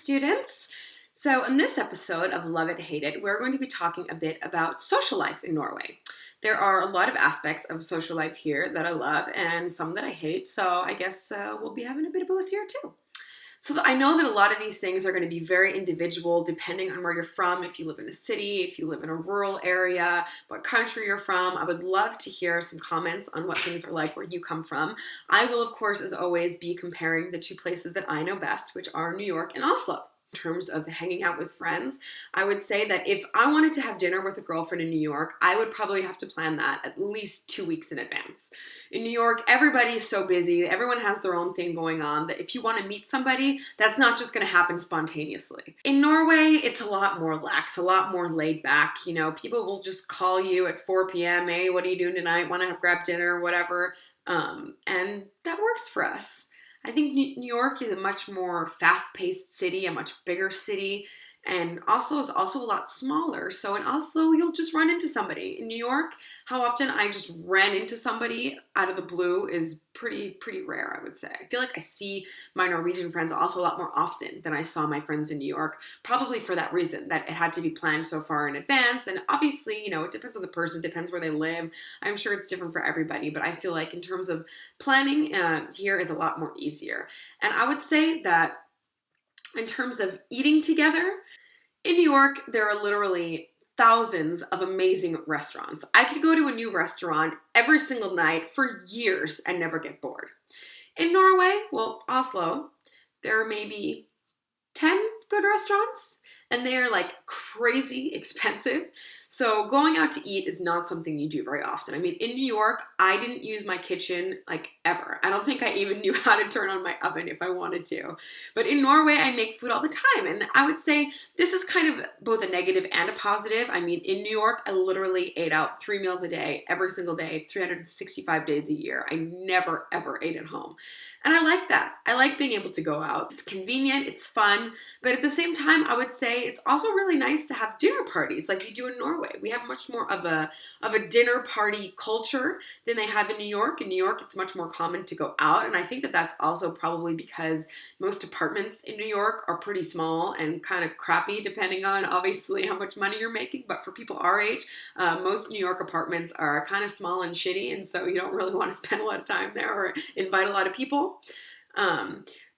students. So in this episode of Love It, Hate It, we're going to be talking a bit about social life in Norway. There are a lot of aspects of social life here that I love and some that I hate, so I guess we'll be having a bit of both here too. So I know that a lot of these things are going to be very individual depending on where you're from, if you live in a city, if you live in a rural area, what country you're from. I would love to hear some comments on what things are like where you come from. I will, of course, as always, be comparing the two places that I know best, which are New York and Oslo. In terms of hanging out with friends, I would say that if I wanted to have dinner with a girlfriend in New York, I would probably have to plan that at least 2 weeks in advance. In New York, everybody's so busy, everyone has their own thing going on, that if you want to meet somebody, that's not just going to happen spontaneously. In Norway, it's a lot more lax, a lot more laid back. You know, people will just call you at 4 p.m., hey, what are you doing tonight? Want to grab dinner, whatever. And that works for us. I think New York is a much more fast-paced city, a much bigger city, and Oslo is also a lot smaller. So in Oslo, you'll just run into somebody. In New York, how often I just ran into somebody out of the blue is pretty rare, I would say. I feel like I see my Norwegian friends also a lot more often than I saw my friends in New York, probably for that reason, that it had to be planned so far in advance. And obviously, you know, it depends on the person, it depends where they live. I'm sure it's different for everybody, but I feel like in terms of planning, here is a lot more easier. And I would say that in terms of eating together, in New York, there are literally thousands of amazing restaurants. I could go to a new restaurant every single night for years and never get bored. In Norway, well, Oslo, there are maybe 10 good restaurants, and they are like crazy expensive. So going out to eat is not something you do very often. I mean, in New York, I didn't use my kitchen like ever. I don't think I even knew how to turn on my oven if I wanted to. But in Norway, I make food all the time. And I would say this is kind of both a negative and a positive. I mean, in New York, I literally ate out 3 meals a day, every single day, 365 days a year. I never, ever ate at home. And I like that. I like being able to go out. It's convenient, it's fun, but at the same time, I would say it's also really nice to have dinner parties like you do in Norway. We have much more of a dinner party culture than they have in New York. In New York, it's much more common to go out, and I think that that's also probably because most apartments in New York are pretty small and kind of crappy, depending on obviously how much money you're making. But for people our age, most New York apartments are kind of small and shitty, and so you don't really want to spend a lot of time there or invite a lot of people.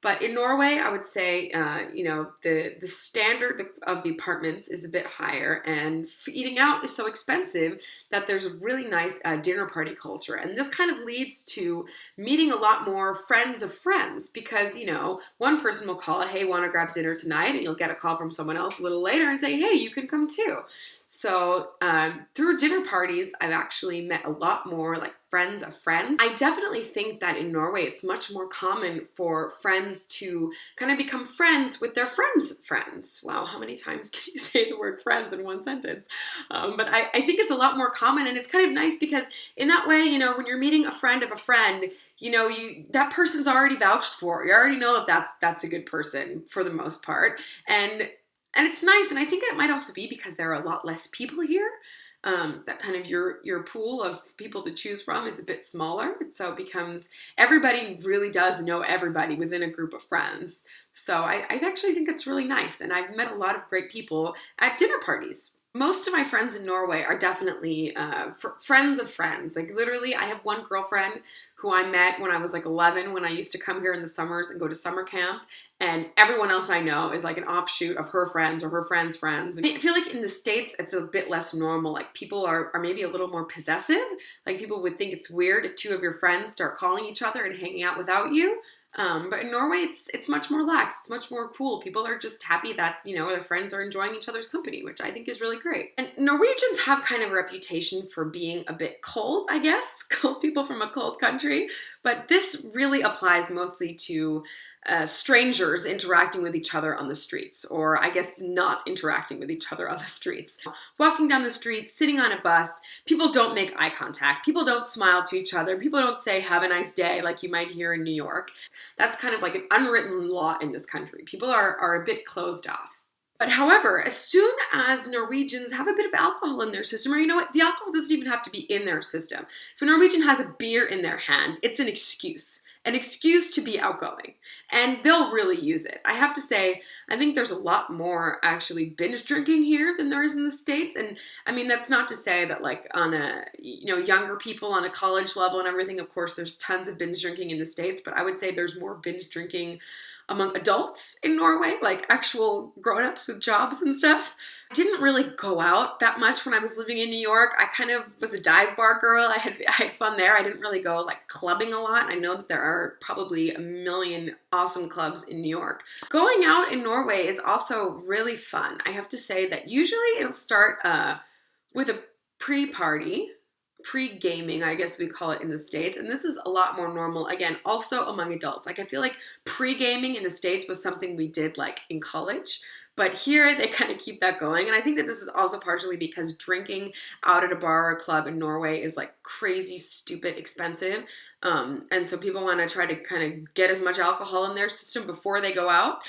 But in Norway, I would say, you know, the standard of the apartments is a bit higher, and eating out is so expensive that there's a really nice dinner party culture. And this kind of leads to meeting a lot more friends of friends because, you know, one person will call, hey, want to grab dinner tonight? And you'll get a call from someone else a little later and say, hey, you can come too. So through dinner parties, I've actually met a lot more like friends of friends. I definitely think that in Norway, it's much more common for friends to kind of become friends with their friends' friends. Wow, how many times can you say the word friends in one sentence? But I think it's a lot more common, and it's kind of nice because in that way, you know, when you're meeting a friend of a friend, you know, that person's already vouched for. You already know that that's a good person for the most part. And it's nice, and I think it might also be because there are a lot less people here. That kind of your pool of people to choose from is a bit smaller. So it becomes, everybody really does know everybody within a group of friends. So I actually think it's really nice, and I've met a lot of great people at dinner parties. Most of my friends in Norway are definitely friends of friends. Like literally, I have one girlfriend who I met when I was like 11, when I used to come here in the summers and go to summer camp. And everyone else I know is like an offshoot of her friends or her friends' friends. And I feel like in the States, it's a bit less normal. Like people are maybe a little more possessive. Like people would think it's weird if two of your friends start calling each other and hanging out without you. But in Norway, it's much more lax. It's much more cool. People are just happy that, you know, their friends are enjoying each other's company, which I think is really great. And Norwegians have kind of a reputation for being a bit cold, I guess. Cold people from a cold country. But this really applies mostly to strangers interacting with each other on the streets, or I guess not interacting with each other on the streets. Walking down the street, sitting on a bus, people don't make eye contact. People don't smile to each other. People don't say, have a nice day, like you might hear in New York. That's kind of like an unwritten law in this country. People are a bit closed off. But however, as soon as Norwegians have a bit of alcohol in their system, or you know what, the alcohol doesn't even have to be in their system. If a Norwegian has a beer in their hand, it's an excuse. an excuse to be outgoing, and they'll really use it. I have to say, I think there's a lot more actually binge drinking here than there is in the States. And I mean, that's not to say that like on a, younger people on a college level and everything, of course, there's tons of binge drinking in the States, but I would say there's more binge drinking among adults in Norway, like actual grown-ups with jobs and stuff. I didn't really go out that much when I was living in New York. I kind of was a dive bar girl. I had fun there. I didn't really go like clubbing a lot. I know that there are probably a million awesome clubs in New York. Going out in Norway is also really fun. I have to say that usually it'll start with a pre-party, pre-gaming, I guess we call it in the States. And this is a lot more normal, again, also among adults. Like I feel like pre-gaming in the States was something we did like in college. But here they kind of keep that going. And I think that this is also partially because drinking out at a bar or a club in Norway is like crazy, stupid, expensive. And so people want to try to kind of get as much alcohol in their system before they go out.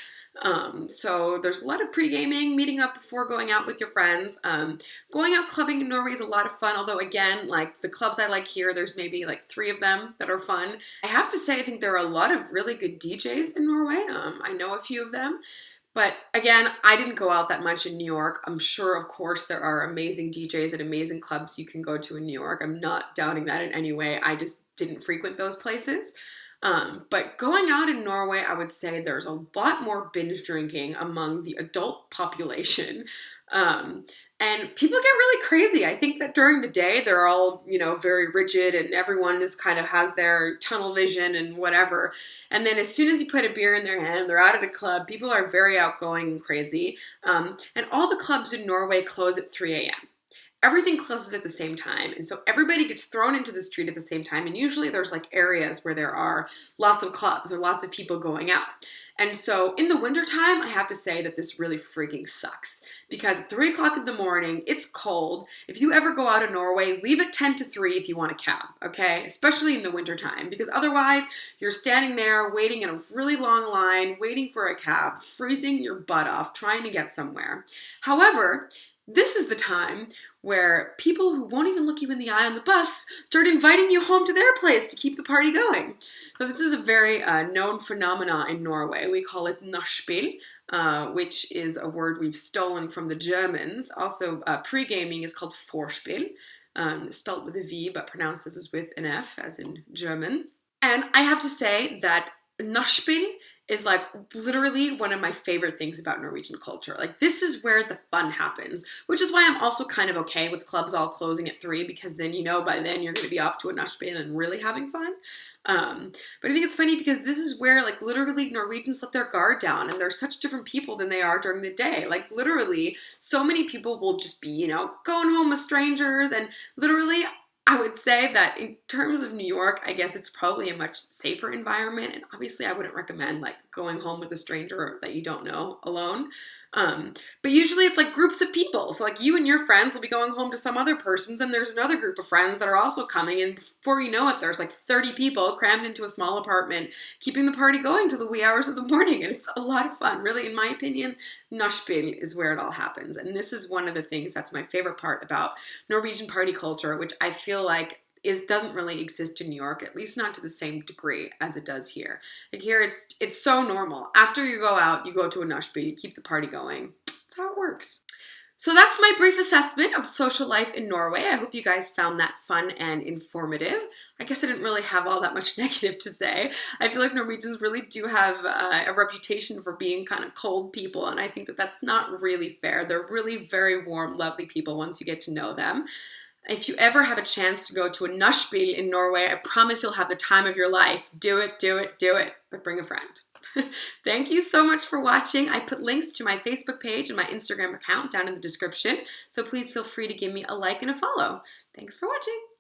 So there's a lot of pre-gaming, meeting up before going out with your friends. Going out clubbing in Norway is a lot of fun, although again, like the clubs I like here, there's maybe like 3 of them that are fun. I have to say, I think there are a lot of really good DJs in Norway. I know a few of them. But again, I didn't go out that much in New York. I'm sure, of course, there are amazing DJs at amazing clubs you can go to in New York. I'm not doubting that in any way. I just didn't frequent those places. But going out in Norway, I would say there's a lot more binge drinking among the adult population. And people get really crazy. I think that during the day, they're all, very rigid and everyone just kind of has their tunnel vision and whatever. And then as soon as you put a beer in their hand, they're out at a club. People are very outgoing and crazy. And all the clubs in Norway close at 3 a.m. Everything closes at the same time. And so everybody gets thrown into the street at the same time. And usually there's like areas where there are lots of clubs or lots of people going out. And so in the wintertime, I have to say that this really freaking sucks. Because at 3 o'clock in the morning, it's cold. If you ever go out of Norway, leave at 10 to 3 if you want a cab, okay? Especially in the wintertime. Because otherwise, you're standing there waiting in a really long line, waiting for a cab, freezing your butt off, trying to get somewhere. However, this is the time where people who won't even look you in the eye on the bus start inviting you home to their place to keep the party going. So this is a very known phenomenon in Norway. We call it nachspiel, which is a word we've stolen from the Germans. Also, pre-gaming is called vorspiel, spelled with a V, but pronounced as with an F, as in German. And I have to say that nachspiel is like literally one of my favorite things about Norwegian culture. Like this is where the fun happens, which is why I'm also kind of okay with clubs all closing at 3 because then by then you're going to be off to a nachspiel and really having fun. But I think it's funny because this is where like literally Norwegians let their guard down and they're such different people than they are during the day. Like literally so many people will just be, going home with strangers and literally I would say that in terms of New York, I guess it's probably a much safer environment. And obviously I wouldn't recommend like going home with a stranger that you don't know alone. But usually it's like groups of people. So like you and your friends will be going home to some other person's and there's another group of friends that are also coming. And before you know it, there's like 30 people crammed into a small apartment, keeping the party going till the wee hours of the morning. And it's a lot of fun. Really, in my opinion, nachspiel is where it all happens. And this is one of the things that's my favorite part about Norwegian party culture, which I feel like doesn't really exist in New York, at least not to the same degree as it does here. Like here, it's so normal. After you go out, you go to a nachspiel, you keep the party going. That's how it works. So that's my brief assessment of social life in Norway. I hope you guys found that fun and informative. I guess I didn't really have all that much negative to say. I feel like Norwegians really do have a reputation for being kind of cold people, and I think that that's not really fair. They're really very warm, lovely people once you get to know them. If you ever have a chance to go to a nachspiel in Norway, I promise you'll have the time of your life. Do it, do it, do it, but bring a friend. Thank you so much for watching. I put links to my Facebook page and my Instagram account down in the description, so please feel free to give me a like and a follow. Thanks for watching.